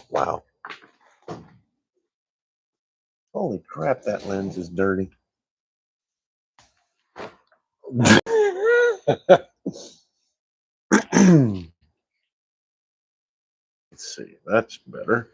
Wow. Holy crap, that lens is dirty. Let's see, that's better.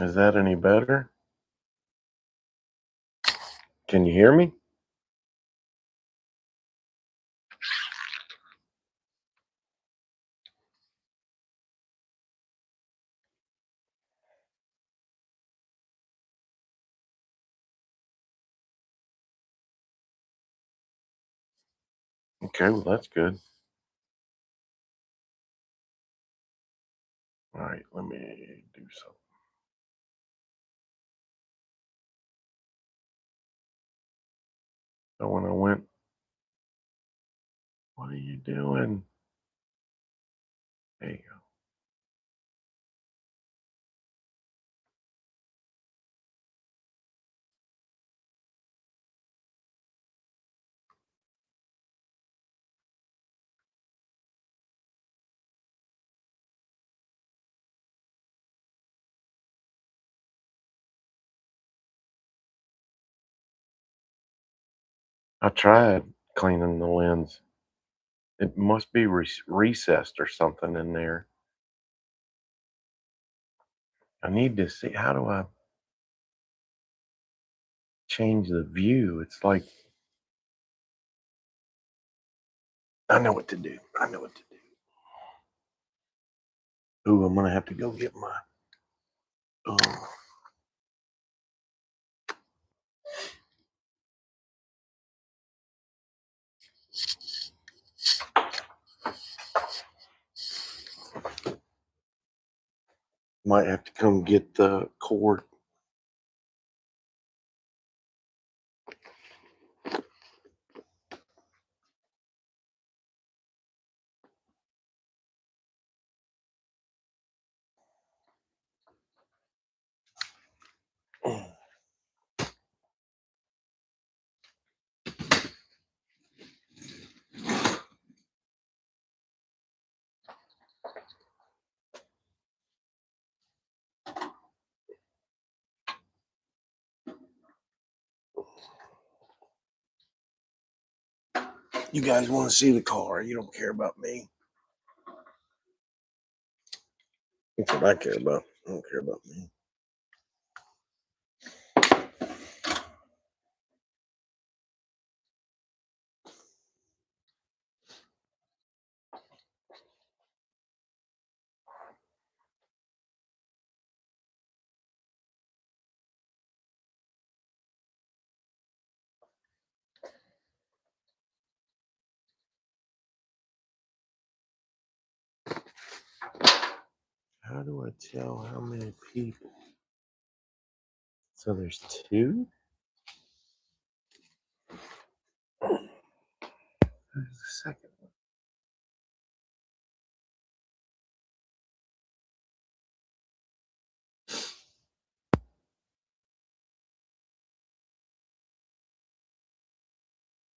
Is that any better? Can you hear me? Okay, well, that's good. All right, let me do something. So when I went, what are you doing? There you go. I tried cleaning the lens. It must be recessed or something in there. I need to see, how do I change the view? It's like, I know what to do. I know what to do. Ooh, I'm gonna have to go get my. Oh. Might have to come get the cord. You guys want to see the car? You don't care about me. That's what I care about. I don't care about me. How do I tell how many people? So there's two? Who's the second one?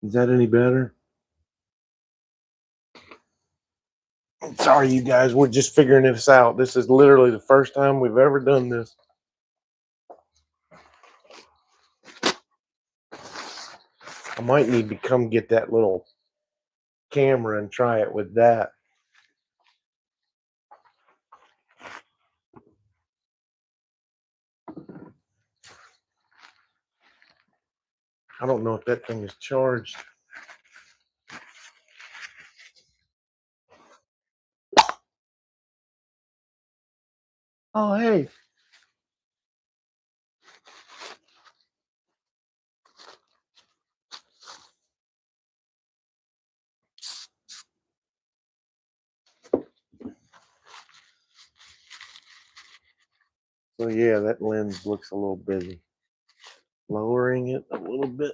Is that any better? I'm sorry, you guys. We're just figuring this out. This is literally the first time we've ever done this. I might need to come get that little camera and try it with that. I don't know if that thing is charged. Oh, hey. So yeah, that lens looks a little busy. Lowering it a little bit.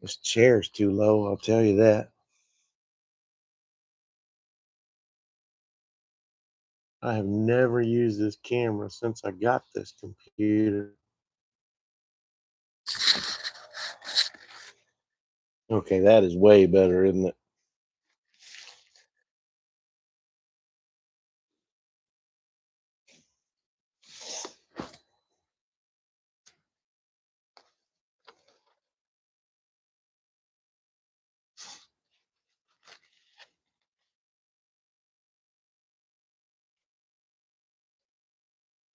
This chair's too low, I'll tell you that. I have never used this camera since I got this computer. Okay, that is way better, isn't it?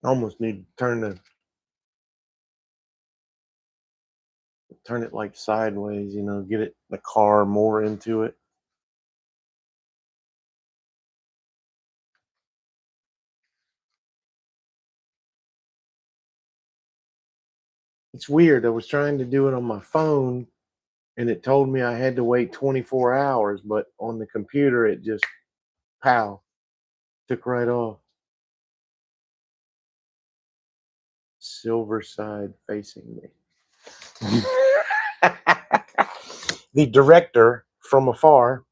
I almost need to turn it like sideways, get it the car more into it. It's weird. I was trying to do it on my phone and it told me I had to wait 24 hours, but on the computer it just pow took right off. Silver side facing me. The director from afar.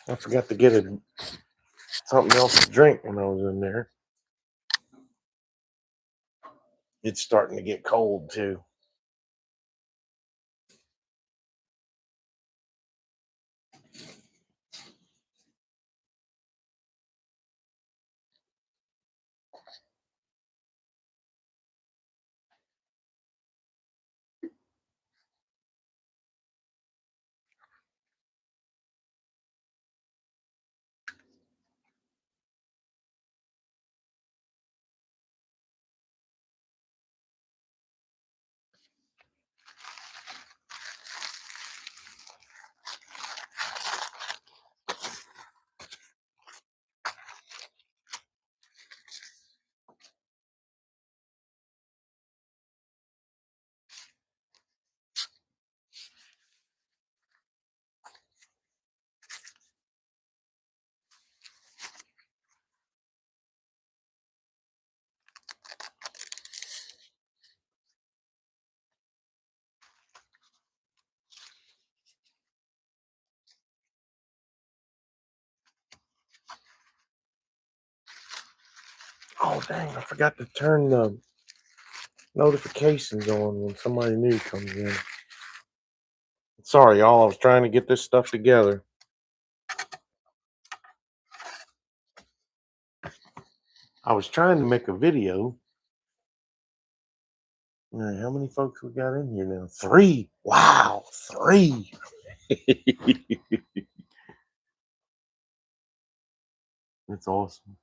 I forgot to get something else to drink when I was in there. It's starting to get cold too. Oh dang, I forgot to turn the notifications on when somebody new comes in. Sorry, y'all. I was trying to get this stuff together. I was trying to make a video. All right, how many folks we got in here now? Three. Wow, three. That's awesome.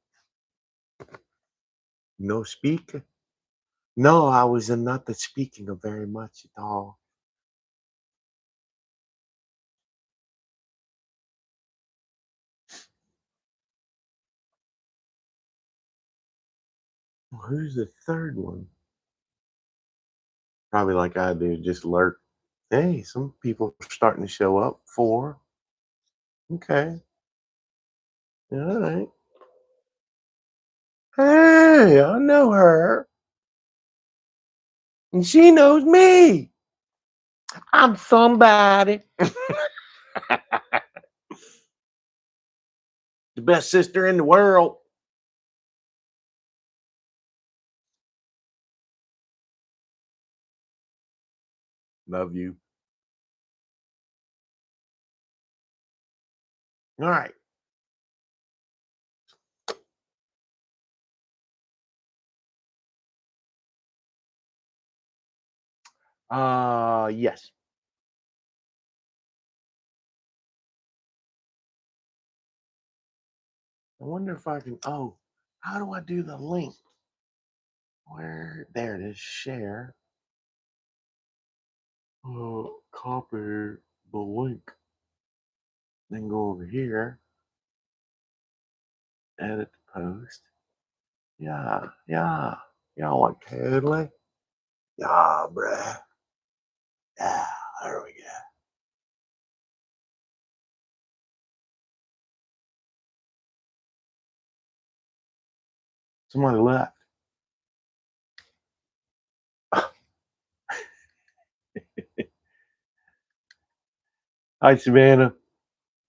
No speaker? No, I was not the speaking of very much at all. Who's the third one? Probably like I do, just lurk. Hey, some people are starting to show up. Four. Okay. All right. Hey, I know her. And she knows me. I'm somebody. The best sister in the world. Love you. All right. Yes. I wonder if I can. Oh, How do I do the link? Where? There it is. Share. Copy the link. Then go over here. Edit the post. Yeah, yeah. Y'all like totally? Yeah, bruh. Yeah, there we go. Somebody left. Hi, Savannah.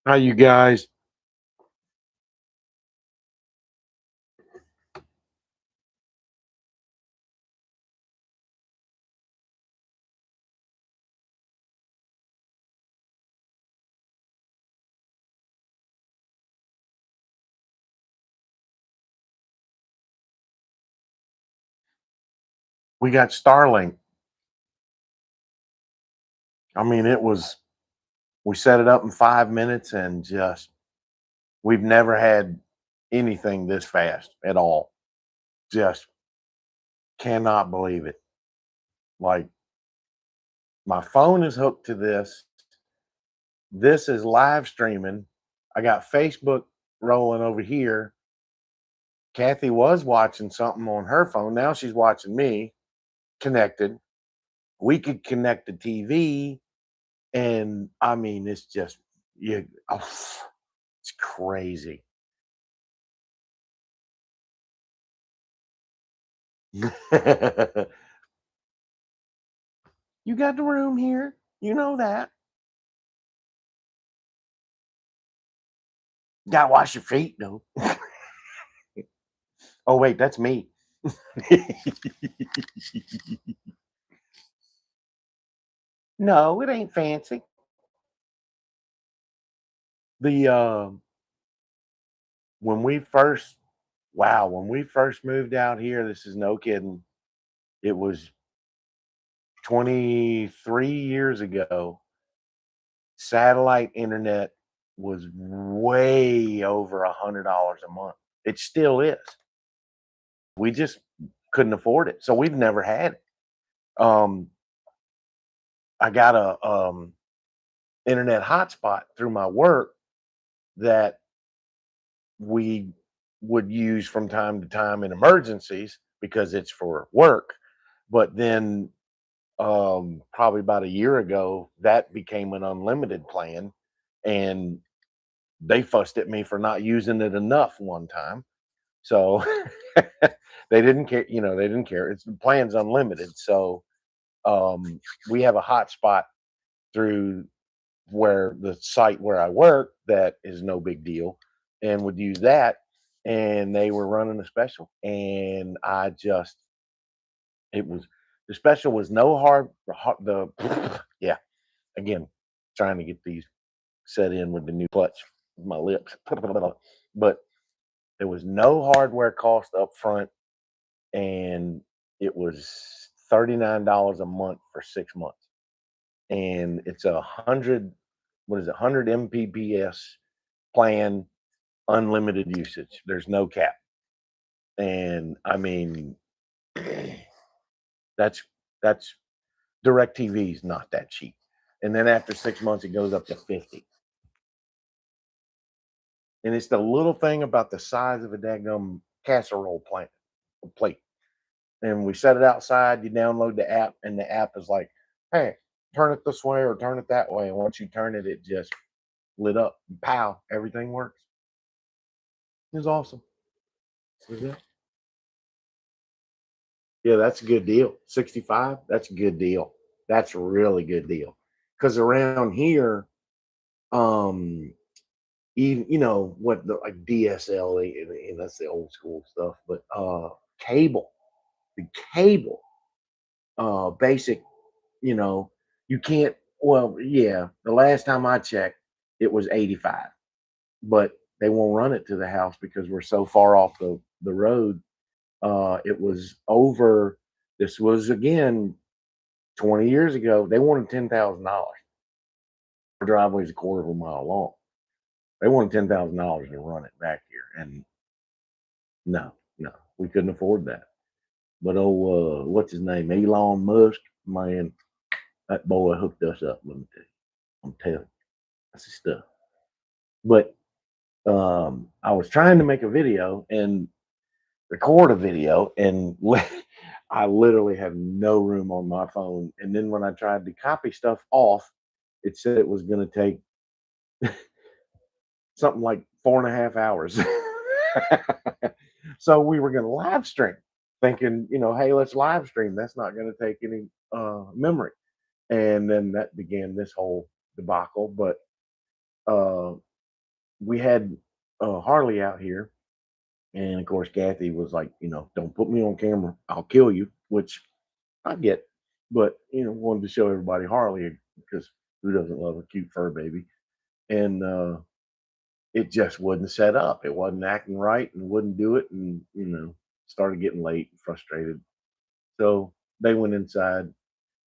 How you guys? We got Starlink. I mean, we set it up in 5 minutes and just, we've never had anything this fast at all. Just cannot believe it. Like, my phone is hooked to this. This is live streaming. I got Facebook rolling over here. Kathy was watching something on her phone. Now she's watching me connected. We could connect the TV, and I mean, it's just, yeah, oh, it's crazy. You got the room here. You know that. Gotta wash your feet though. Oh wait, that's me. No, it ain't fancy. The when we first wow, when we first moved out here, this is no kidding. It was 23 years ago. Satellite internet was way over $100 a month. It still is. We just couldn't afford it, so we've never had it. Um, I got a internet hotspot through my work that we would use from time to time in emergencies because it's for work. But then probably about a year ago, that became an unlimited plan, and they fussed at me for not using it enough one time. So they didn't care, they didn't care. It's the plan's unlimited. So we have a hotspot through where the site where I work that is no big deal and would use that. And they were running a special. And I just, it was, the special was no the, yeah, again, trying to get these set in with the new clutch with my lips. But there was no hardware cost up front, and it was $39 a month for 6 months. And it's 100, what is it, 100 Mbps plan, unlimited usage. There's no cap. And I mean, that's that's direct TV is not that cheap. And then after 6 months, it goes up to 50. And it's the little thing about the size of a daggum casserole plate. And we set it outside, you download the app, and the app is like, hey, turn it this way or turn it that way. And once you turn it, it just lit up. Pow, everything works. It's awesome. Is it? Yeah, that's a good deal. 65, that's a good deal. That's a really good deal. Because around here, um, even what the like DSL, and that's the old school stuff, but cable, the cable, basic, you know, you can't. Well, yeah, the last time I checked, it was 85, but they won't run it to the house because we're so far off the road. It was over. This was again 20 years ago. They wanted $10,000. Our driveway's a quarter of a mile long. They wanted $10,000 to run it back here, and no. We couldn't afford that. But what's his name? Elon Musk, man, that boy hooked us up. Let me tell you. I'm telling you, that's his stuff. But I was trying to make a video and record a video, and I literally have no room on my phone. And then when I tried to copy stuff off, it said it was going to take something like 4.5 hours. So we were going to live stream, thinking, hey, let's live stream. That's not going to take any memory. And then that began this whole debacle. But uh, we had Harley out here. And of course, Kathy was like, don't put me on camera. I'll kill you, which I get. But, wanted to show everybody Harley because who doesn't love a cute fur baby? And it just wouldn't set up. It wasn't acting right and wouldn't do it. And, started getting late and frustrated. So they went inside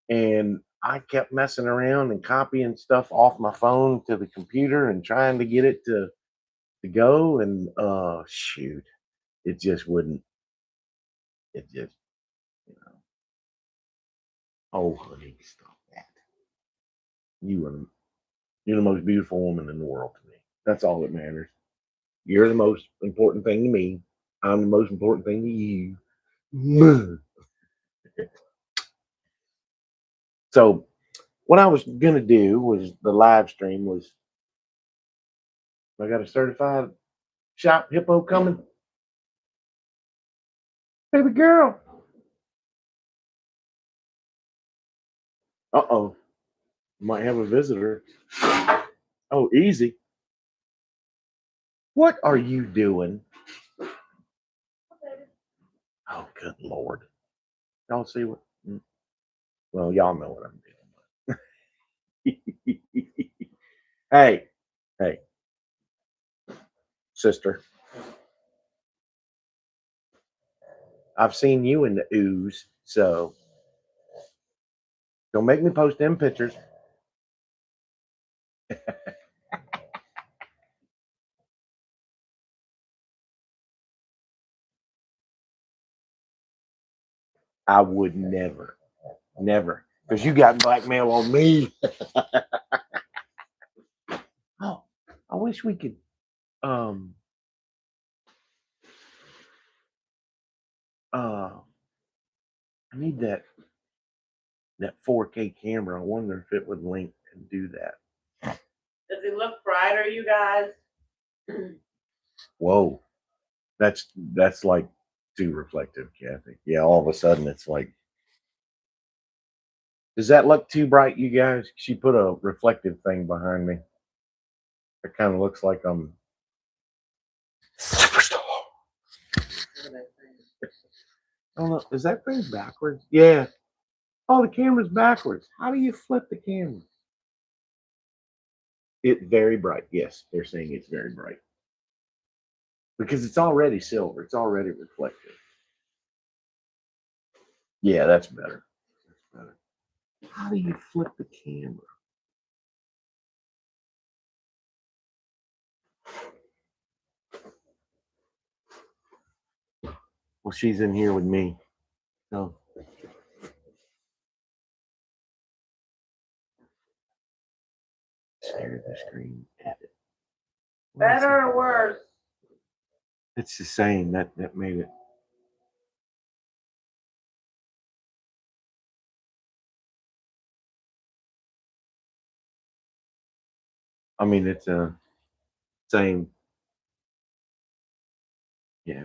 and I kept messing around and copying stuff off my phone to the computer and trying to get it to go. And shoot, it just wouldn't. It just, you know, oh, honey, stop that. You are, you're the most beautiful woman in the world to me. That's all that matters. You're the most important thing to me. I'm the most important thing to you. So what I was gonna do was the live stream was I got a certified shop hippo coming. Baby girl. Uh-oh. Might have a visitor. Oh, easy. What are you doing? Oh, good Lord. Y'all see what? Well, y'all know what I'm doing. Hey, hey, sister. I've seen you in the ooze, so don't make me post them pictures. I would never, never, because you got blackmail on me. Oh, I wish we could. Um, I need that 4K camera. I wonder if it would link and do that. Does it look brighter, you guys? Whoa, that's like too reflective, Kathy. Yeah, all of a sudden it's like, does that look too bright, you guys? She put a reflective thing behind me. It kind of looks like I'm superstar. I don't know. Is that thing backwards? Yeah. Oh, the camera's backwards. How do you flip the camera? It's very bright. Yes, they're saying it's very bright because it's already silver. It's already reflective. Yeah, that's better. That's better. How do you flip the camera? Well, she's in here with me. So share the screen. Edit. Better or worse? It's the same. That made it. I mean, it's a same. Yeah.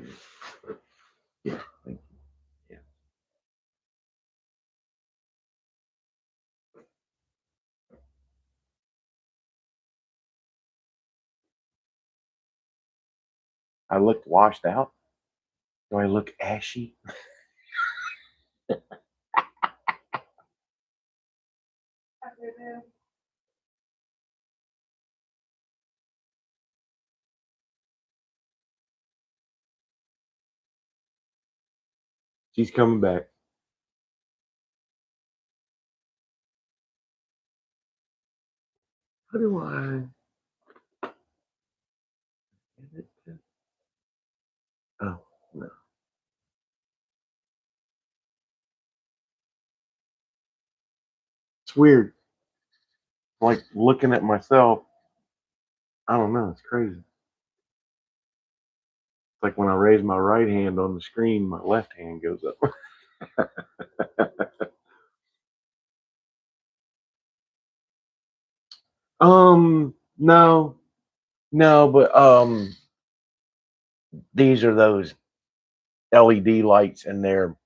Yeah. Thank you. Yeah. I looked washed out. Do I look ashy? She's coming back. How do I? Oh no. It's weird. Like looking at myself, I don't know. It's crazy. It's like when I raise my right hand on the screen, my left hand goes up. No, no, but these are those LED lights, and they're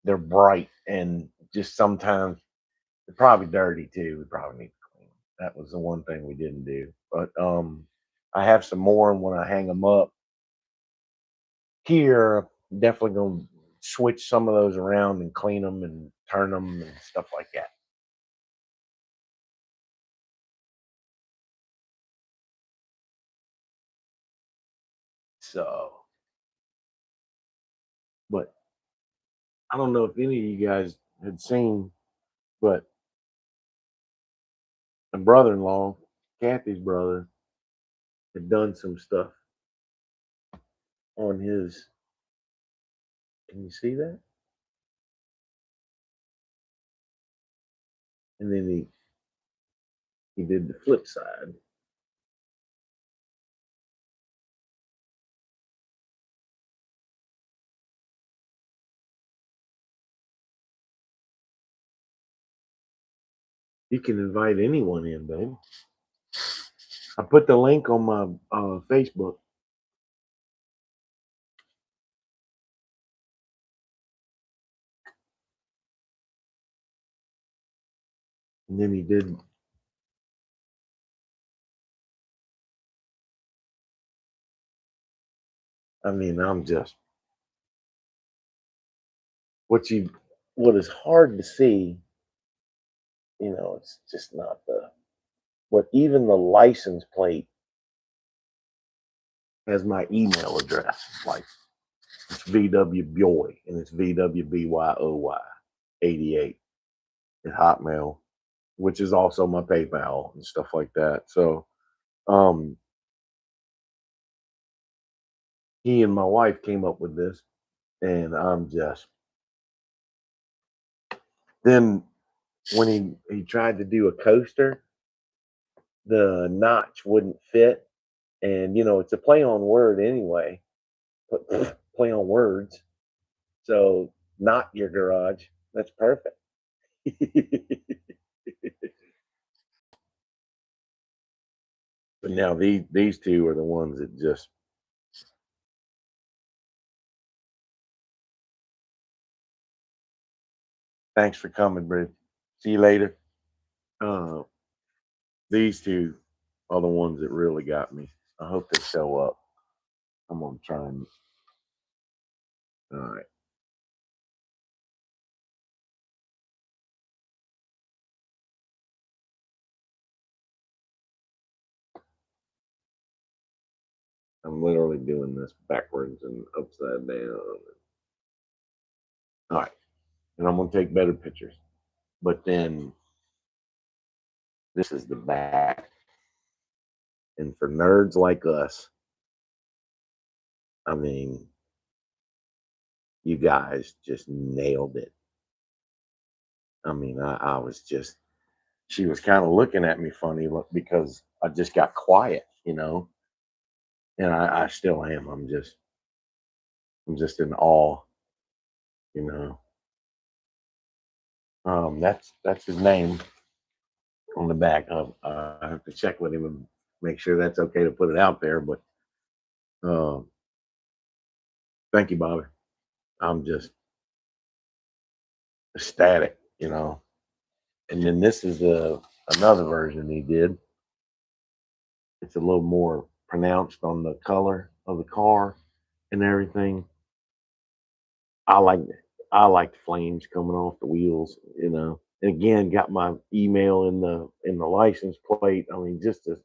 bright, and just sometimes they're probably dirty too. We probably need to clean them. That was the one thing we didn't do. But I have some more, and when I hang them up here, definitely gonna switch some of those around and clean them and turn them and stuff like that. So, but I don't know if any of you guys had seen, but my brother-in-law, Kathy's brother, had done some stuff on his. Can you see that? And then he did the flip side. You can invite anyone in, baby. I put the link on my Facebook. And then he did. I mean, I'm just what you what is hard to see. It's just not the what even the license plate has my email address. Like it's VW Byoy and it's VWBYOY 88 at Hotmail, which is also my PayPal and stuff like that. So um he and my wife came up with this, and I'm just then when he tried to do a coaster, the notch wouldn't fit, and it's a play on word anyway, but play on words. So not your garage. That's perfect. But now these two are the ones that just. Thanks for coming, Bridge. See you later. Uh, these two are the ones that really got me. I hope they show up. I'm gonna try and. All right. I'm literally doing this backwards and upside down. All right, and I'm gonna take better pictures. But then this is the back, and for nerds like us, I mean, you guys just nailed it. I mean, I was just. She was kind of looking at me funny because I just got quiet, and I still am. I'm just in awe, you know. That's his name on the back. I have to check with him and make sure that's okay to put it out there. But uh, thank you, Bobby. I'm just ecstatic. And then this is another version he did. It's a little more pronounced on the color of the car and everything. I like I like the flames coming off the wheels. And again, got my email in the license plate. I mean, just a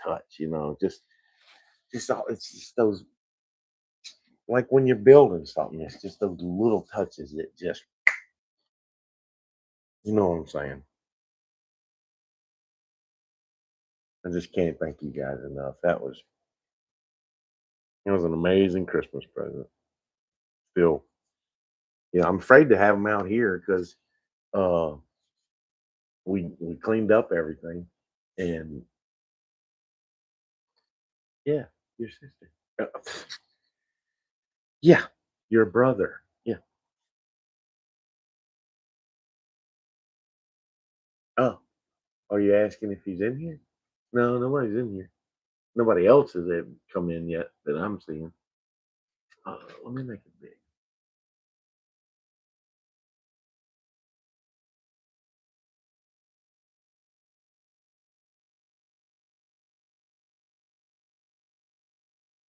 touch. It's just those, like when you're building something, it's just those little touches that just, you know what I'm saying. I just can't thank you guys enough. It was an amazing Christmas present. Still, I'm afraid to have them out here because uh we cleaned up everything, and yeah, your sister. Uh, yeah, your brother. Yeah. Oh, are you asking if he's in here? No, nobody's in here. Nobody else has come in yet that I'm seeing. Let me make it big.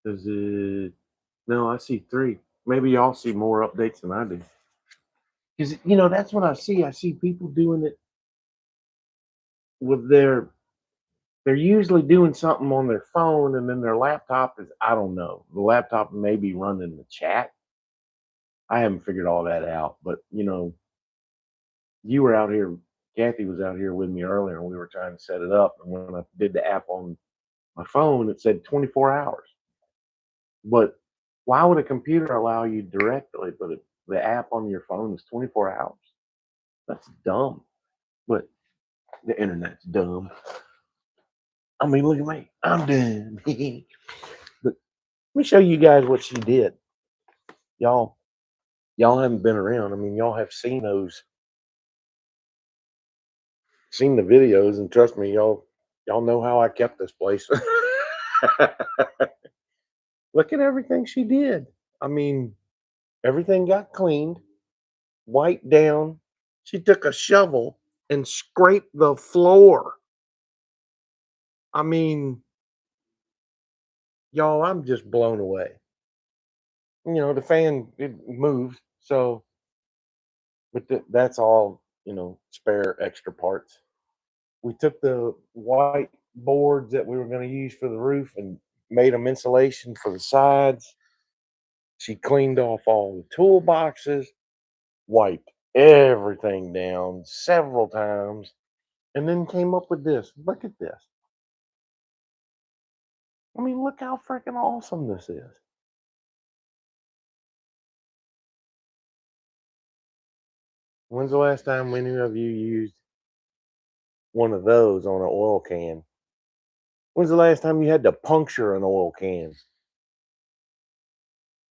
Does it? No, I see three. Maybe y'all see more updates than I do. Because that's what I see. I see people doing it with their. They're usually doing something on their phone, and then their laptop is. I don't know. The laptop may be running the chat. I haven't figured all that out, but you were out here. Kathy was out here with me earlier, and we were trying to set it up. And when I did the app on my phone, it said 24 hours. But why would a computer allow you directly, but the app on your phone is 24 hours? That's dumb. But the internet's dumb. I mean, look at me. I'm dumb. But let me show you guys what she did. Y'all, y'all haven't been around. I mean, y'all have seen the videos, and trust me, y'all know how I kept this place. Look at everything she did. I mean, everything got cleaned, wiped down. She took a shovel and scraped the floor. I mean, y'all, I'm just blown away. The fan it moved, so but that's all spare extra parts. We took the white boards that we were going to use for the roof and made them insulation for the sides. She cleaned off all the toolboxes, wiped everything down several times, and then came up with this. Look at this. I mean, look how freaking awesome this is. When's the last time any of you used one of those on an oil can? When's the last time you had to puncture an oil can?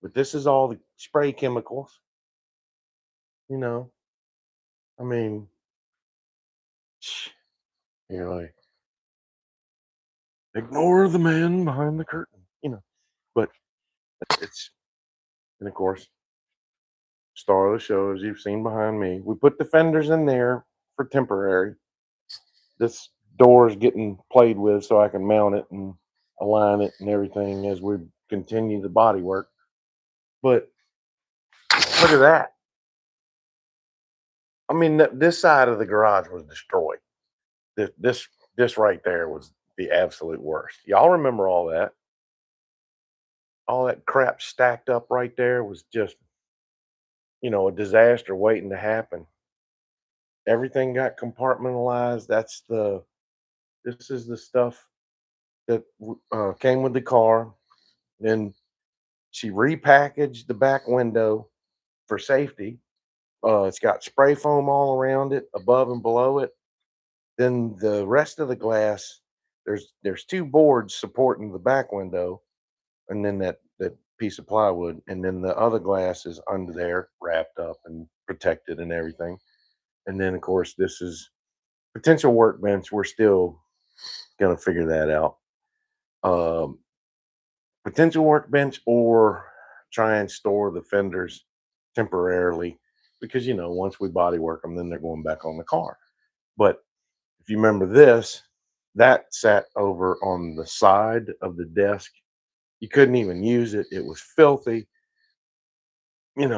But this is all the spray chemicals, you know. I mean, you're like, ignore the man behind the curtain. But it's, and of course, star of the show, as you've seen behind me. We put the fenders in there for temporary. This door is getting played with so I can mount it and align it and everything as we continue the body work. But look at that. I mean, this side of the garage was destroyed. This right there was the absolute worst. Y'all remember all that? All that crap stacked up right there was just, a disaster waiting to happen. Everything got compartmentalized. This is the stuff that came with the car. Then she repackaged the back window for safety. It's got spray foam all around it, above and below it. Then the rest of the glass, there's two boards supporting the back window, and then that piece of plywood, and then the other glass is under there, wrapped up and protected and everything. And then of course this is potential workbench. We're still gonna figure that out. Um, Potential workbench or try and store the fenders temporarily because once we body work them, then they're going back on the car. But if you remember this, that sat over on the side of the desk. You couldn't even use it. It was filthy. It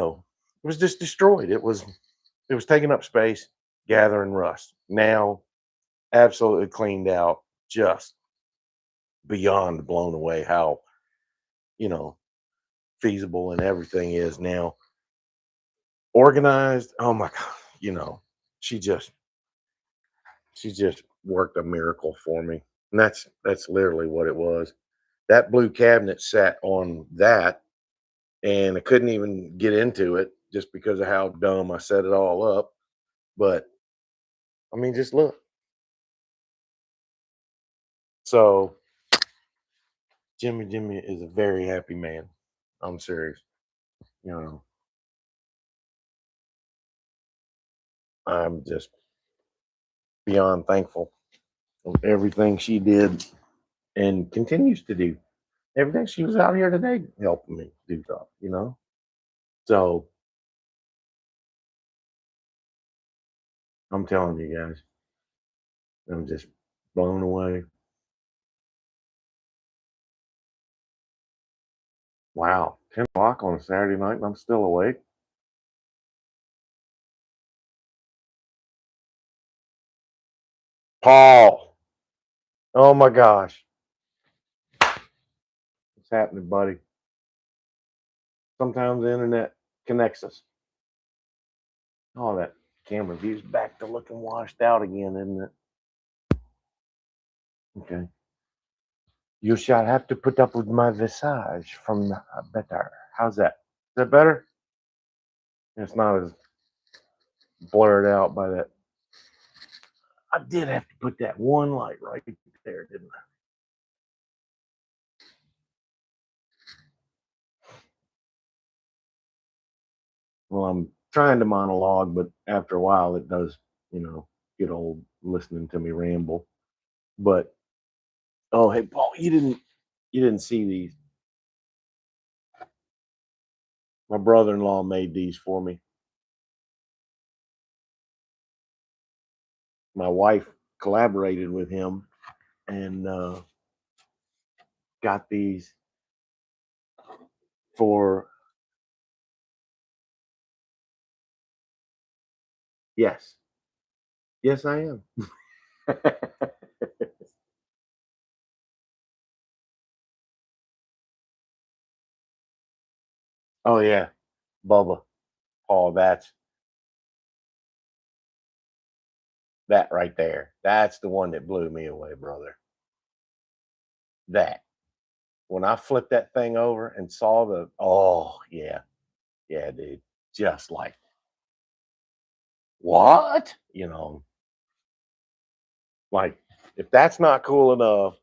was just destroyed. It was taking up space, gathering rust. Now absolutely cleaned out, just beyond blown away how, you know, feasible and everything is now. Organized. Oh my god, she just she just worked a miracle for me. And that's literally what it was. That blue cabinet sat on that, and I couldn't even get into it just because of how dumb I set it all up. But I mean, just look. So Jimmy is a very happy man. I'm serious. You know, I'm just beyond thankful of everything she did and continues to do. Every day she was out here today helping me do stuff, you know? So I'm telling you guys, I'm just blown away. Wow, 10 o'clock on a Saturday night and I'm still awake. Paul, oh my gosh, what's happening, buddy? Sometimes the internet connects us. Oh, that camera view's back to looking washed out again, isn't it? Okay. You shall have to put up with my visage from better. How's that? Is that better? It's not as blurred out by that. I did have to put that one light right there, didn't I? Well, I'm trying to monologue, but after a while, it does, get old listening to me ramble. But oh, hey, Paul, you didn't see these. My brother-in-law made these for me. My wife collaborated with him and got these for yes, yes, I am. Oh yeah, Bubba, Paul. That right there. That's the one that blew me away, brother. That when I flipped that thing over and saw the oh yeah, yeah, dude, just like what? Like if that's not cool enough,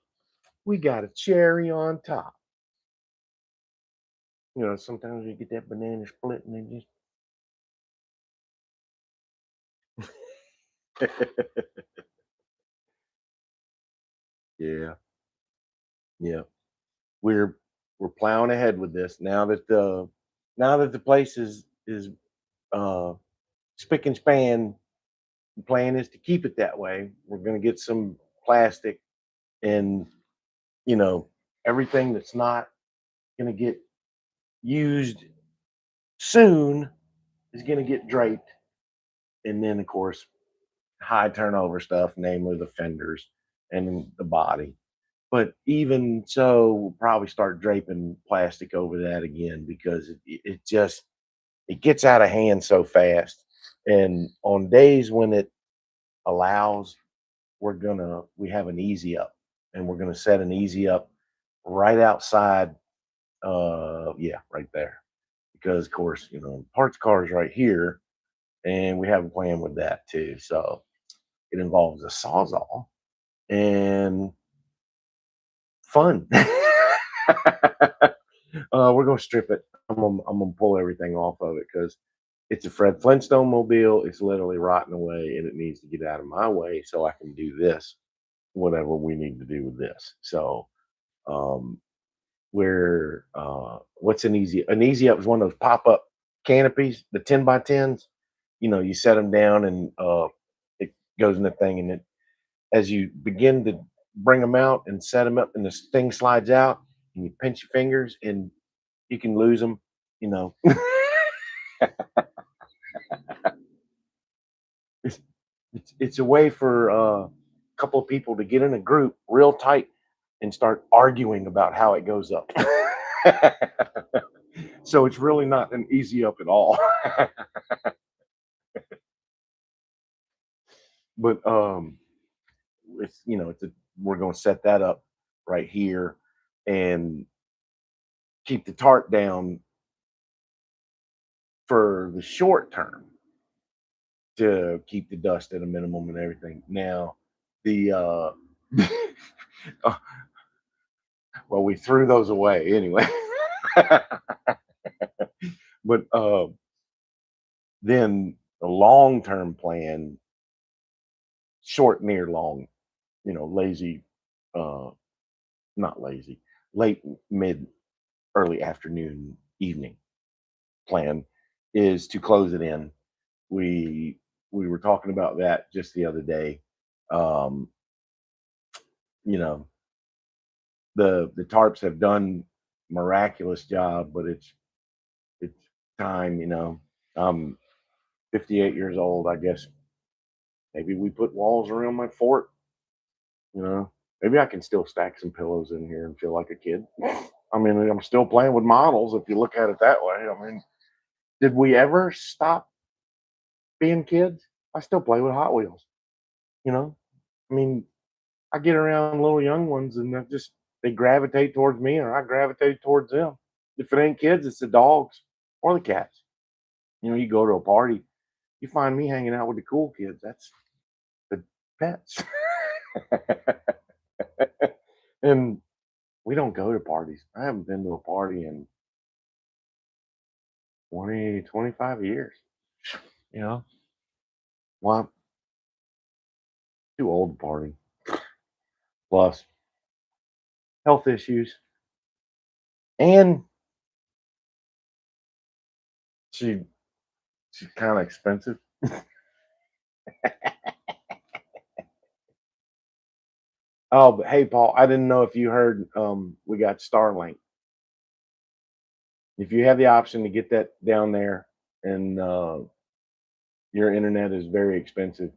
we got a cherry on top. Sometimes you get that banana split and then just yeah, yeah. We're we're plowing ahead with this now that the place is uh spick and span. The plan is to keep it that way. We're going to get some plastic and you know everything that's not going to get used soon is going to get draped, and then of course high turnover stuff, namely the fenders and the body. But even so, we'll probably start draping plastic over that again because it just it gets out of hand so fast. And on days when it allows, we have an easy up, and we're gonna set an easy up right outside. Yeah, right there, because of course parts cars right here, and we have a plan with that too. So it involves a sawzall and fun. We're gonna strip it. I'm gonna pull everything off of it because it's a Fred Flintstone mobile. It's literally rotting away, and it needs to get out of my way so I can do this, whatever we need to do with this. So, um, where what's an easy up is one of those pop up canopies, the 10 by 10s. You set them down, and it goes in the thing, and as you begin to bring them out and set them up, and this thing slides out, and you pinch your fingers, and you can lose them. You know, it's, it's a way for a couple of people to get in a group real tight and start arguing about how it goes up. So it's really not an easy up at all. But we're going to set that up right here and keep the tarp down for the short term to keep the dust at a minimum and everything. Now, the uh, well, we threw those away anyway. But then the long term plan, short, near, long, lazy, uh, not lazy, late, mid, early afternoon, evening plan is to close it in. We we were talking about that just the other day. Um, you know, the tarps have done miraculous job, but it's time. I'm 58 years old. I guess maybe we put walls around my fort. You know, maybe I can still stack some pillows in here and feel like a kid. I mean, I'm still playing with models if you look at it that way. I mean, did we ever stop being kids? I still play with Hot Wheels. You know, I mean, I get around little young ones and they gravitate towards me or I gravitate towards them. If it ain't kids, it's the dogs or the cats. You go to a party, you find me hanging out with the cool kids. That's the pets. And we don't go to parties. I haven't been to a party in 20, 25 years. You know, well, I'm too old to party. Plus, health issues. And she she's kind of expensive. Oh, but hey, Paul, I didn't know if you heard we got Starlink. If you have the option to get that down there and your internet is very expensive,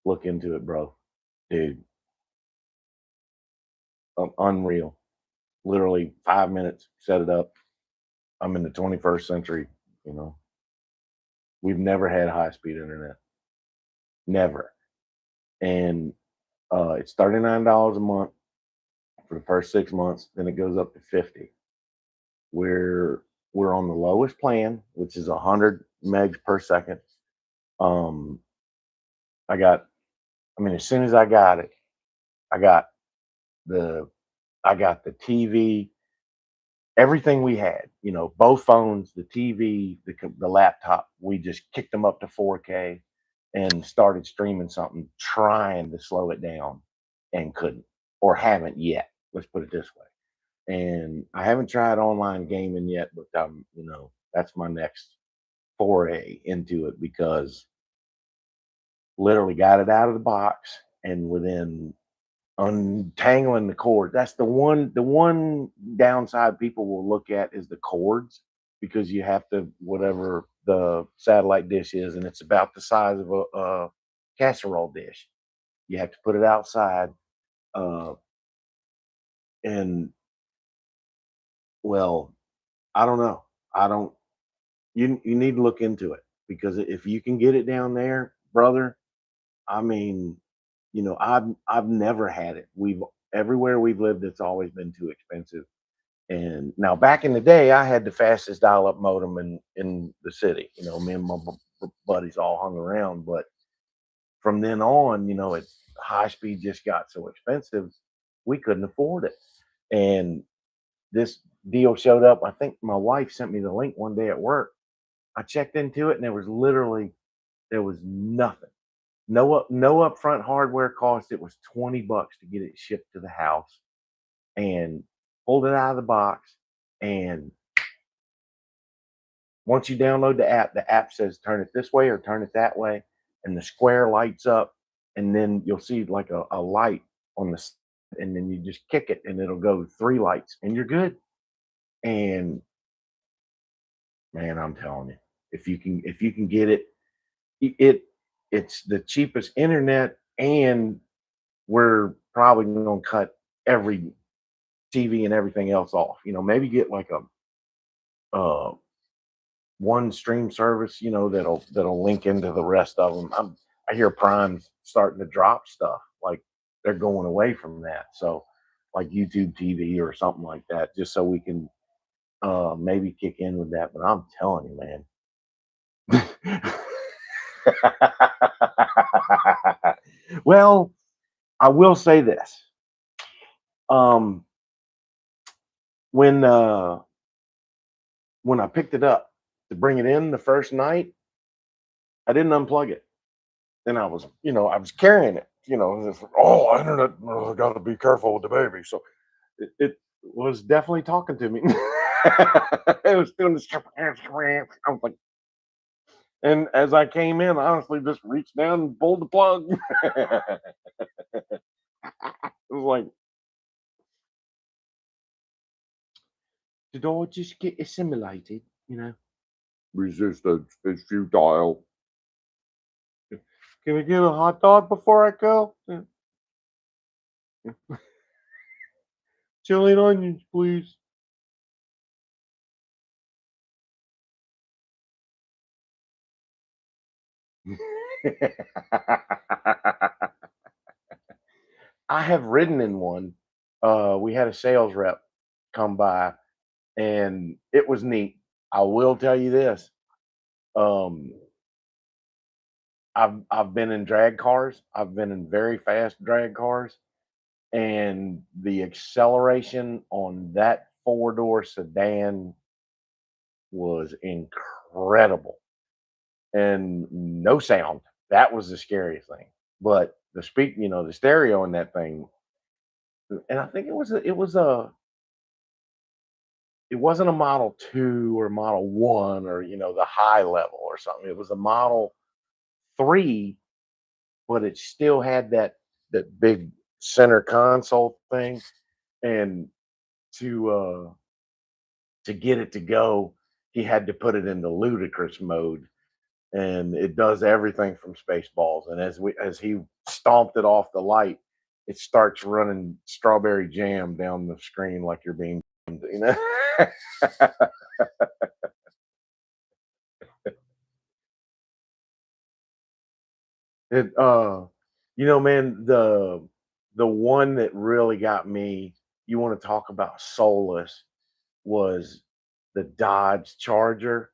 look into it, bro. Dude, unreal. Literally 5 minutes, set it up. I'm in the 21st century, you know. We've never had high speed internet. Never. And it's $39 a month for the first 6 months, then it goes up to 50. We're we're on the lowest plan, which is 100 megs per second. Um, I got, I mean, as soon as I got it, I got the, I got the TV, everything we had. Both phones, the TV, the laptop. We just kicked them up to 4K and started streaming something, trying to slow it down, and couldn't, or haven't yet. Let's put it this way. And I haven't tried online gaming yet, but that's my next foray into it because literally got it out of the box and within untangling the cord. That's the one downside people will look at is the cords because you have to whatever the satellite dish is, and it's about the size of a casserole dish. You have to put it outside, uh, and well, I don't know. I don't. You need to look into it because if you can get it down there, brother, I mean, I've never had it. We've everywhere we've lived, it's always been too expensive. And now back in the day, I had the fastest dial-up modem in the city. Me and my buddies all hung around. But from then on, it high speed just got so expensive, we couldn't afford it. And this deal showed up. I think my wife sent me the link one day at work. I checked into it, and there was nothing. No upfront hardware cost. It was $20 to get it shipped to the house and pulled it out of the box. And once you download the app says turn it this way or turn it that way, and the square lights up, and then you'll see like a light on the, and then you just kick it, and it'll go three lights, and you're good. And man, I'm telling you, if you can get it, it it's the cheapest internet, and we're probably going to cut every TV and everything else off. Maybe get like a one stream service, that'll link into the rest of them. I hear Prime's starting to drop stuff, like they're going away from that. So, like YouTube TV or something like that, just so we can maybe kick in with that. But I'm telling you, man, Well, I will say this. Um, when when I picked it up to bring it in the first night, I didn't unplug it, and I was carrying it. It's like, oh, internet, I got to be careful with the baby. So it was definitely talking to me. It was doing this. I was like, and as I came in, I honestly just reached down and pulled the plug. It was like, did I just get assimilated? Resistance is futile. Can we get a hot dog before I go? Chili and onions, please. I have ridden in one. We had a sales rep come by, and it was neat. I will tell you this. Um, I've been in drag cars. I've been in very fast drag cars, and the acceleration on that four-door sedan was incredible, and no sound. That was the scariest thing. But the stereo in that thing, and I think it wasn't a Model 2 or Model 1 or the high level or something. It was a Model 3, but it still had that big center console thing. And to to get it to go, he had to put it into ludicrous mode, and it does everything from Spaceballs. And as he stomped it off the light, it starts running strawberry jam down the screen like you're being, you know. It man, the one that really got me, you want to talk about soulless, was the Dodge Charger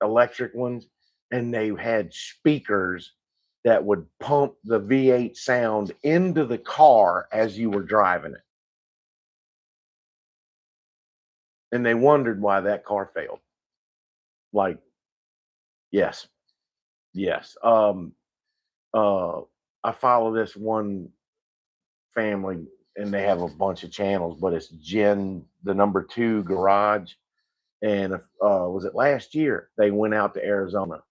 electric ones, and they had speakers that would pump the V8 sound into the car as you were driving it. And they wondered why that car failed. Like, yes, yes. Uh I follow this one family, and they have a bunch of channels, but it's Gen the number 2 garage. And was it last year they went out to Arizona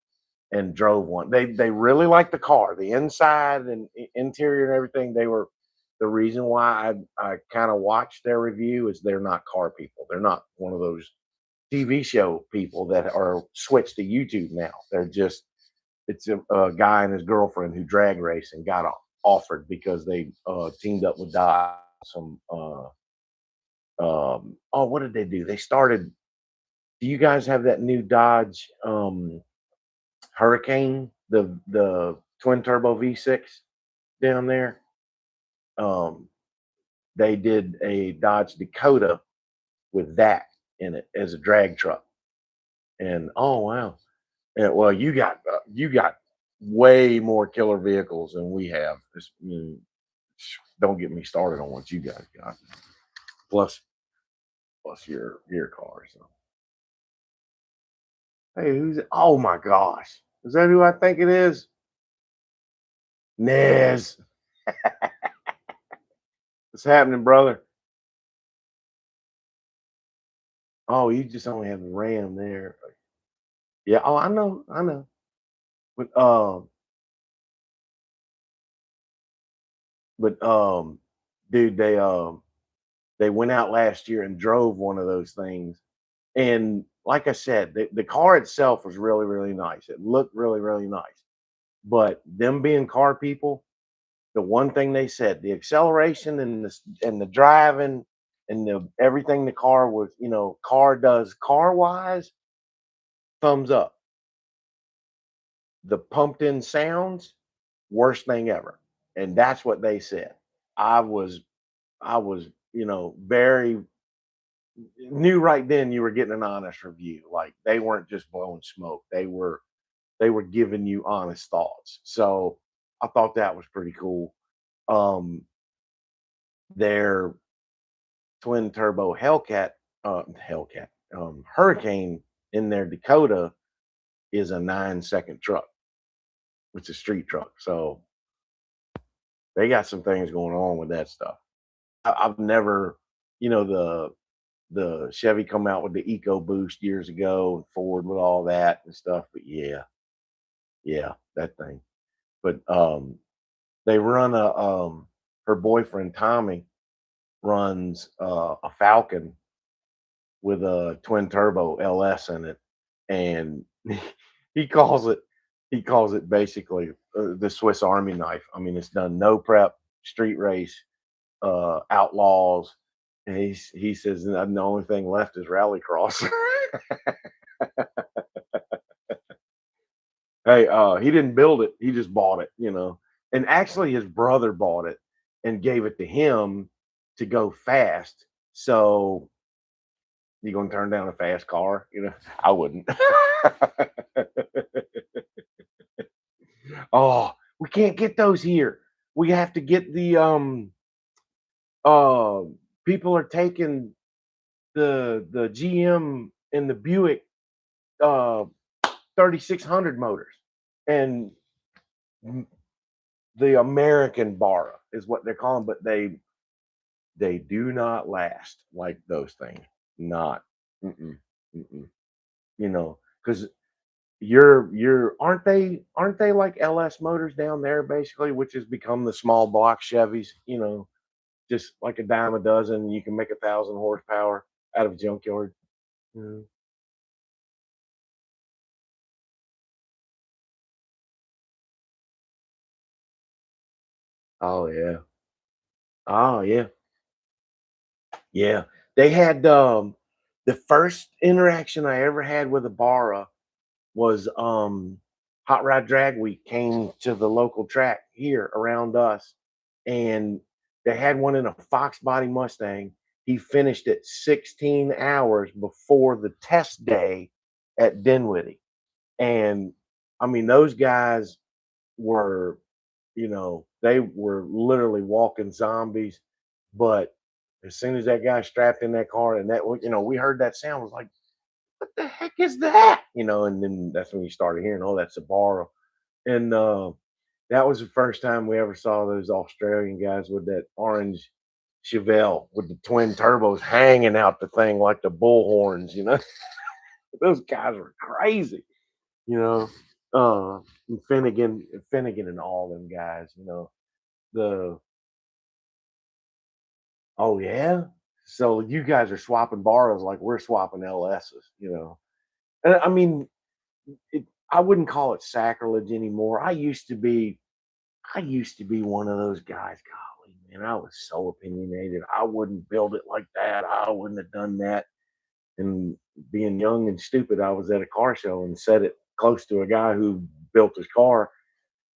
and drove one. They really liked the car, the inside and interior and everything. They were the reason why I kind of watched their review is they're not car people. They're not one of those TV show people that are switched to YouTube now. They're just it's a guy and his girlfriend who drag race and got offered because they teamed up with Dodge. Some oh, what did they do? They started. Do you guys have that new Dodge Hurricane, the twin turbo V6 down there? Um, they did a Dodge Dakota with that in it as a drag truck, and oh wow, well you got way more killer vehicles than we have. Don't get me started on what you guys got. Plus your car. So hey, who's it? Oh my gosh, is that who I think it is? Nez. What's happening, brother? Oh, you just only have the RAM there. Yeah. Oh, I know. I know. But but dude, they went out last year and drove one of those things. And like I said, the car itself was really, really nice. It looked really, really nice. But them being car people, the one thing they said, the acceleration and the driving and the everything the car was, car does car wise, thumbs up. The pumped in sounds, worst thing ever. And that's what they said. I was I was, very knew right then you were getting an honest review. Like they weren't just blowing smoke. They were they were giving you honest thoughts. So I thought that was pretty cool. Um, their twin turbo Hurricane in their Dakota is a 9-second truck. It's a street truck. So they got some things going on with that stuff. I've never, the Chevy come out with the Eco Boost years ago and Ford with all that and stuff. But yeah, that thing. But they run her boyfriend Tommy runs a Falcon with a twin turbo LS in it, and he calls it basically the Swiss Army knife. I mean, it's done no prep, street race, outlaws, and he says the only thing left is rallycross. Hey, he didn't build it; he just bought it, And actually, his brother bought it and gave it to him to go fast. So you gonna turn down a fast car? I wouldn't. Oh, we can't get those here. We have to get the uh people are taking the GM and the Buick uh 3600 motors, and the American Barra is what they're calling, but they do not last like those things. Not. Mm-mm, mm-mm. Because you're aren't they like LS motors down there basically, which has become the small block Chevys, just like a dime a dozen. You can make 1,000 horsepower out of a junkyard. Mm. Oh yeah. Oh yeah. Yeah. They had the first interaction I ever had with a Barra was Hot Rod Drag Week came to the local track here around us, and they had one in a Fox body Mustang. He finished it 16 hours before the test day at Dinwiddie. And I mean, those guys were, they were literally walking zombies. But as soon as that guy strapped in that car and we heard that sound, it was like, what the heck is that? And then that's when you started hearing, oh, that's a bar. And that was the first time we ever saw those Australian guys with that orange Chevelle with the twin turbos hanging out the thing like the bull horns. Those guys were crazy, you know. And Finnegan and all them guys. The Oh yeah. So you guys are swapping borrows like we're swapping LSs. And I mean, I wouldn't call it sacrilege anymore. I used to be one of those guys. Golly, man, I was so opinionated. I wouldn't build it like that. I wouldn't have done that. And being young and stupid, I was at a car show and said it close to a guy who built his car.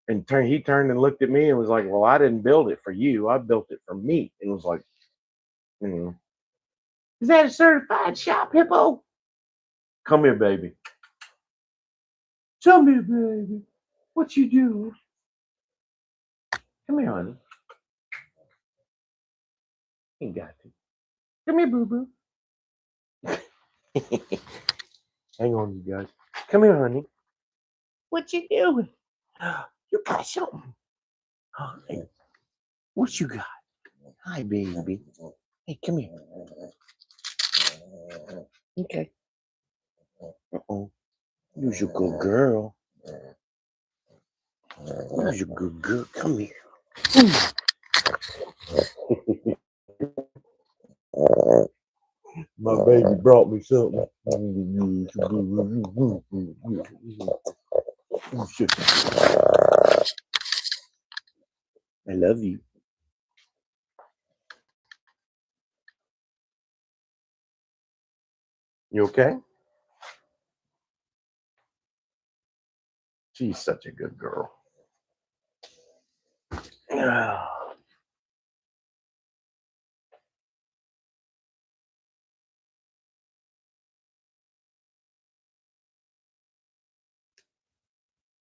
And he turned and looked at me and was like, "Well, I didn't build it for you. I built it for me." And was like, you know, "Is that a certified shop hippo? Come here, baby. Come here, baby. What you doing? Come here, honey. Ain't got to. Come here, boo boo." Hang on, you guys. Come here, honey. What you doing? You got something. Hi. What you got? Hi, baby. Hey, come here. Okay. Uh-oh. You's a good girl. You's a good girl. Come here. My baby brought me something. I love you. You okay? She's such a good girl.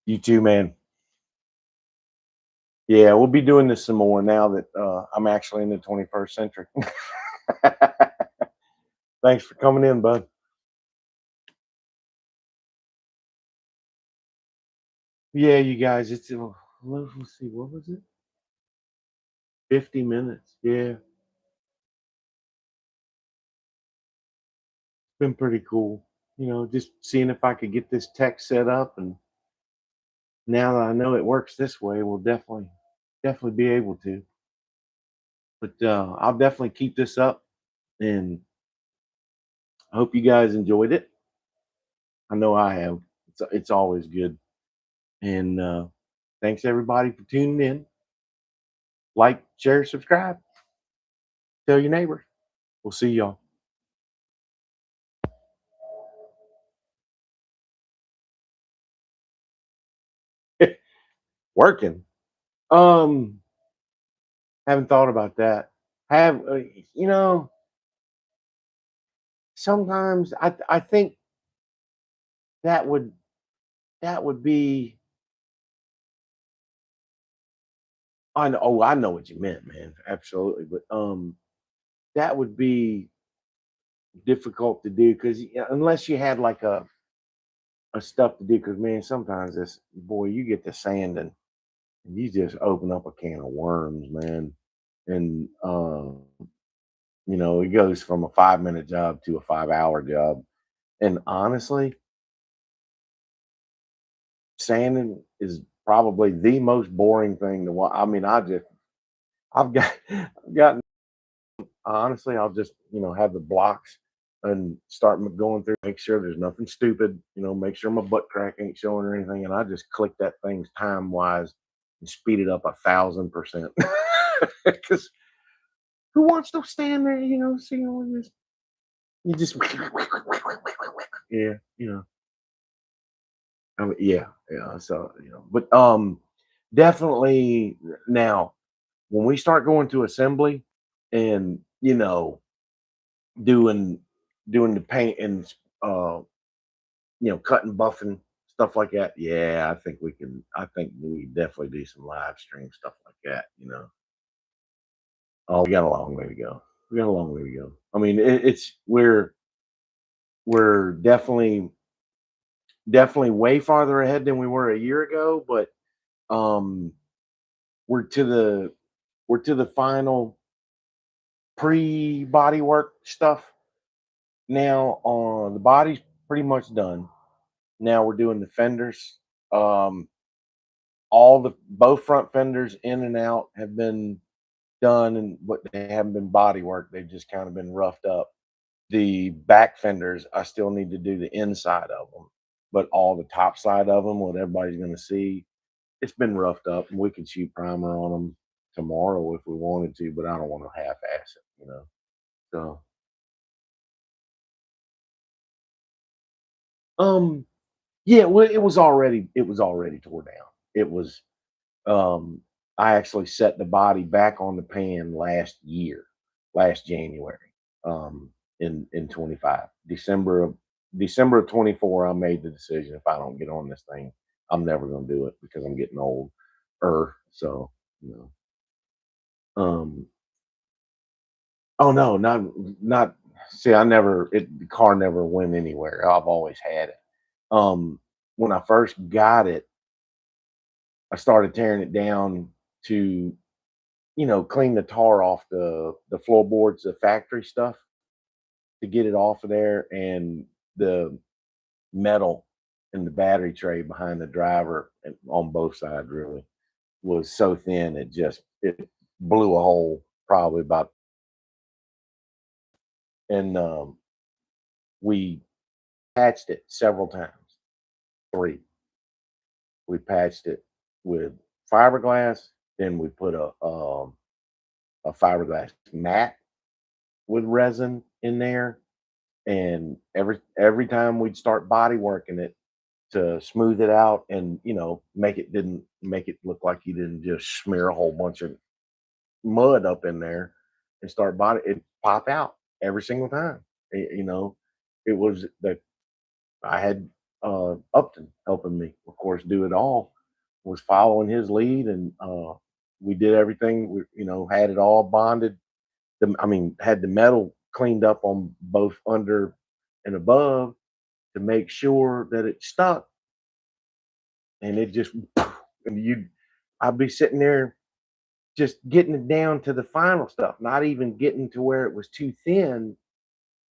You too, man. Yeah, we'll be doing this some more now that I'm actually in the 21st century. Thanks for coming in, bud. Yeah, you guys, let's see, what was it? 50 minutes. Yeah, it's been pretty cool. Just seeing if I could get this tech set up, and now that I know it works this way, we'll definitely be able to. But I'll definitely keep this up, and I hope you guys enjoyed it. I know I have. It's always good. And thanks everybody for tuning in. Like, share, subscribe, tell your neighbors. We'll see y'all. Working. Um, haven't thought about that. Have you know? Sometimes I think that would that would be. I know. Oh, I know what you meant, man. Absolutely, but that would be difficult to do because unless you had like a stuff to do. Because man, sometimes this boy, you get to sand and you just open up a can of worms, man. And it goes from a 5 minute job to a 5 hour job. And honestly, sanding is probably the most boring thing to watch. I mean, I've got, I've gotten, honestly, I'll just, have the blocks and start going through, make sure there's nothing stupid, make sure my butt crack ain't showing or anything. And I just click that thing's time wise and speed it up 1,000%. Because who wants to stand there, see all this? You just, yeah, I mean, yeah, yeah. So, but definitely now when we start going to assembly and doing doing the paint and uh cutting, buffing, stuff like that. Yeah, I think we can. I think we can definitely do some live stream stuff like that. Oh, we got a long way to go. We got a long way to go. I mean, it's we're definitely way farther ahead than we were a year ago, but um we're to the final pre body work stuff now. On the body's pretty much done. Now we're doing the fenders. Um all the both front fenders in and out have been done, and what they haven't been body work, they've just kind of been roughed up. The back fenders, I still need to do the inside of them, but all the top side of them, what everybody's going to see, it's been roughed up, and we could shoot primer on them tomorrow if we wanted to, but I don't want to half-ass it. So, um, yeah, well, it was already tore down. It was, um, I actually set the body back on the pan last January, in 25, December of 24. I made the decision if I don't get on this thing, I'm never going to do it because I'm getting old. So, you um, oh no, not. See, the car never went anywhere. I've always had it. Um, when I first got it, I started tearing it down to, clean the tar off the floorboards, the factory stuff, to get it off of there, and the metal in the battery tray behind the driver and on both sides really was so thin it blew a hole probably about. And we patched it several times. Three. We patched it with fiberglass. Then we put a fiberglass mat with resin in there. And every time we'd start body working it to smooth it out and didn't make it look like you didn't just smear a whole bunch of mud up in there and start body it pop out every single time. It was that I had Upton helping me, of course, do it all. Was following his lead, and we did everything. We, had it all bonded. Had the metal cleaned up on both under and above to make sure that it stuck. And it just, and I'd be sitting there just getting it down to the final stuff, not even getting to where it was too thin,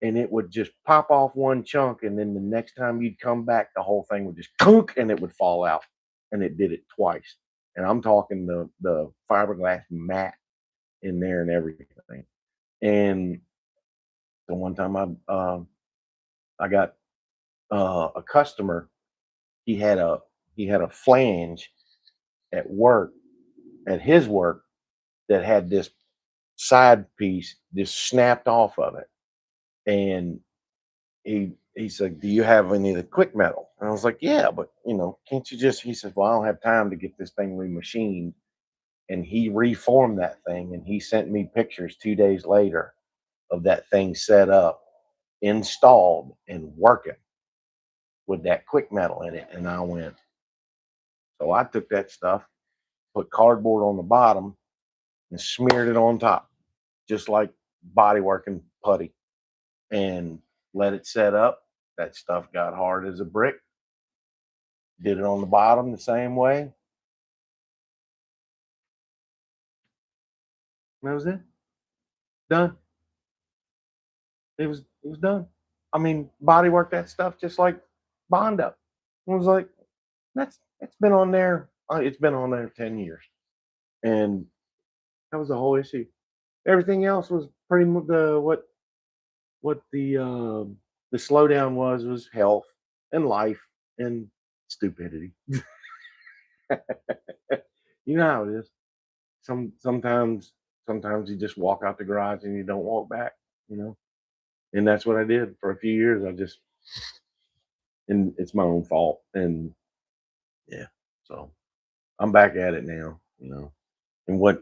and it would just pop off one chunk, and then the next time you'd come back, the whole thing would just kunk and it would fall out. And it did it twice. And I'm talking the fiberglass mat in there and everything. And the one time I got a customer, he had a flange at work, at his work, that had this side piece just snapped off of it. And he said, "Do you have any of the quick metal?" And I was like, "Yeah, but can't you just?" He says, "Well, I don't have time to get this thing remachined." And he reformed that thing, and he sent me pictures 2 days later of that thing set up, installed, and working with that quick metal in it. And I went, so I took that stuff, put cardboard on the bottom, and smeared it on top, just like body working putty, and let it set up. That stuff got hard as a brick. Did it on the bottom the same way. That was it. Done. It was done. Body work that stuff just like Bondo. It was like it's been on there. It's been on there 10 years, and that was the whole issue. Everything else was pretty much what the slowdown was health and life and stupidity. You know how it is. Sometimes you just walk out the garage and you don't walk back. You know, and that's what I did for a few years. And it's my own fault. And yeah, so I'm back at it now. And what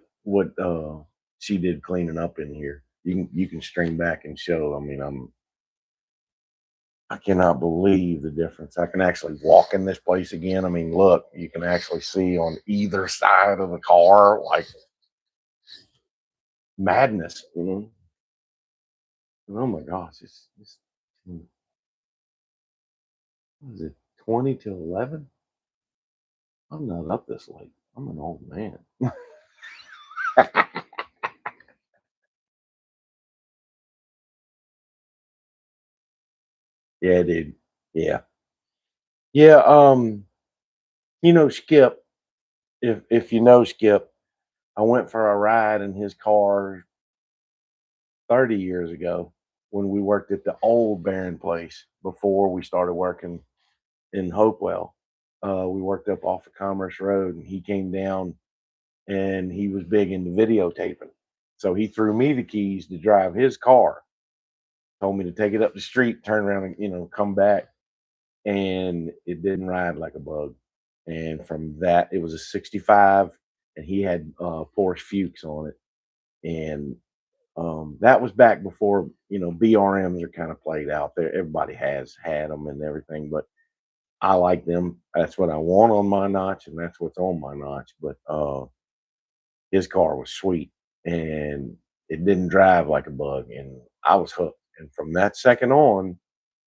she did cleaning up in here, you can stream back and show. I cannot believe the difference. I can actually walk in this place again. Look, you can actually see on either side of the car, like madness. Oh my gosh, it's what is it, 20 to 11? I'm not up this late. I'm an old man. Yeah, dude. Yeah. Yeah, Skip, if you know Skip, I went for a ride in his car 30 years ago when we worked at the old Barron place before we started working in Hopewell. We worked up off of Commerce Road, and he came down, and he was big into videotaping. So he threw me the keys to drive his car, told me to take it up the street, turn around, and come back. And it didn't ride like a bug. And from that, it was a 65, and he had Porsche Fuchs on it. And that was back before BRMs are kind of played out there. Everybody has had them and everything, but I like them. That's what I want on my notch, and that's what's on my notch. But his car was sweet, and it didn't drive like a bug, and I was hooked. And from that second on,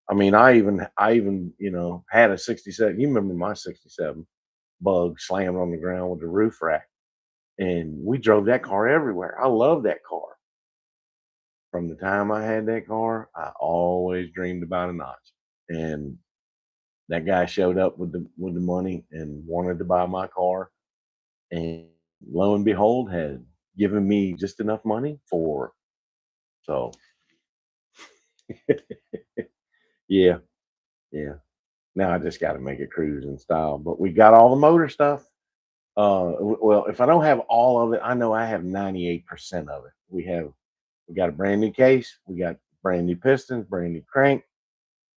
I even had a 67. You remember my 67 bug slammed on the ground with the roof rack, and we drove that car everywhere. I love that car. From the time I had that car, I always dreamed about a notch. And that guy showed up with the money and wanted to buy my car, and lo and behold, had given me just enough money for. So yeah, yeah. Now I just got to make it cruise in style. But we got all the motor stuff. Well, if I don't have all of it, I know I have 98% of it. We got a brand new case. We got brand new pistons, brand new crank,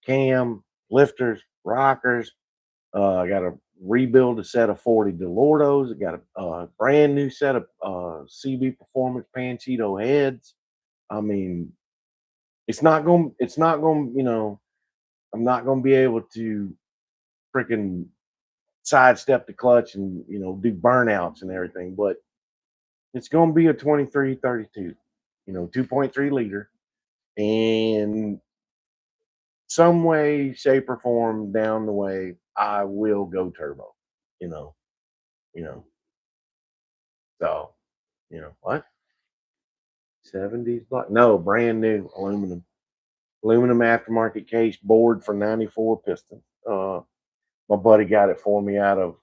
cam, lifters, rockers. I got to rebuild a set of 40 Delordos. I got a brand new set of CB Performance Pancheto heads. I mean, it's not going. I'm not going to be able to freaking sidestep the clutch and do burnouts and everything. But it's going to be a 2332, 2.3 liter, and some way, shape, or form down the way, I will go turbo. You know, you know. So, what? 70s block? No, brand new aluminum aftermarket case board for 94 piston. My buddy got it for me out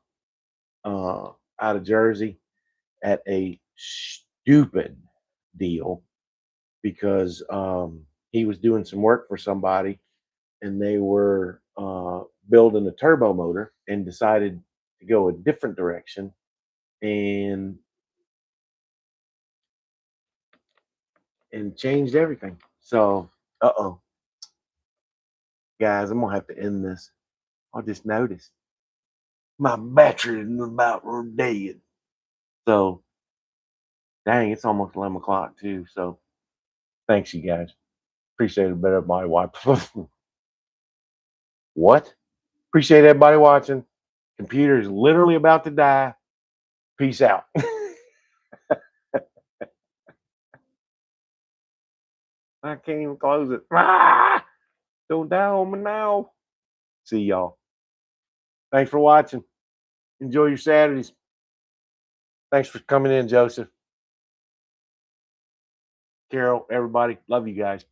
of Jersey at a stupid deal because he was doing some work for somebody and they were building a turbo motor and decided to go a different direction and changed everything. So, guys, I'm gonna have to end this. I just noticed my battery is about dead. So, dang, it's almost 11 o'clock too. So, thanks, you guys. Appreciate it. Better everybody watching. What? Appreciate everybody watching. Computer is literally about to die. Peace out. I can't even close it. Ah, don't die on me now. See y'all. Thanks for watching. Enjoy your Saturdays. Thanks for coming in, Joseph. Carol, everybody. Love you guys.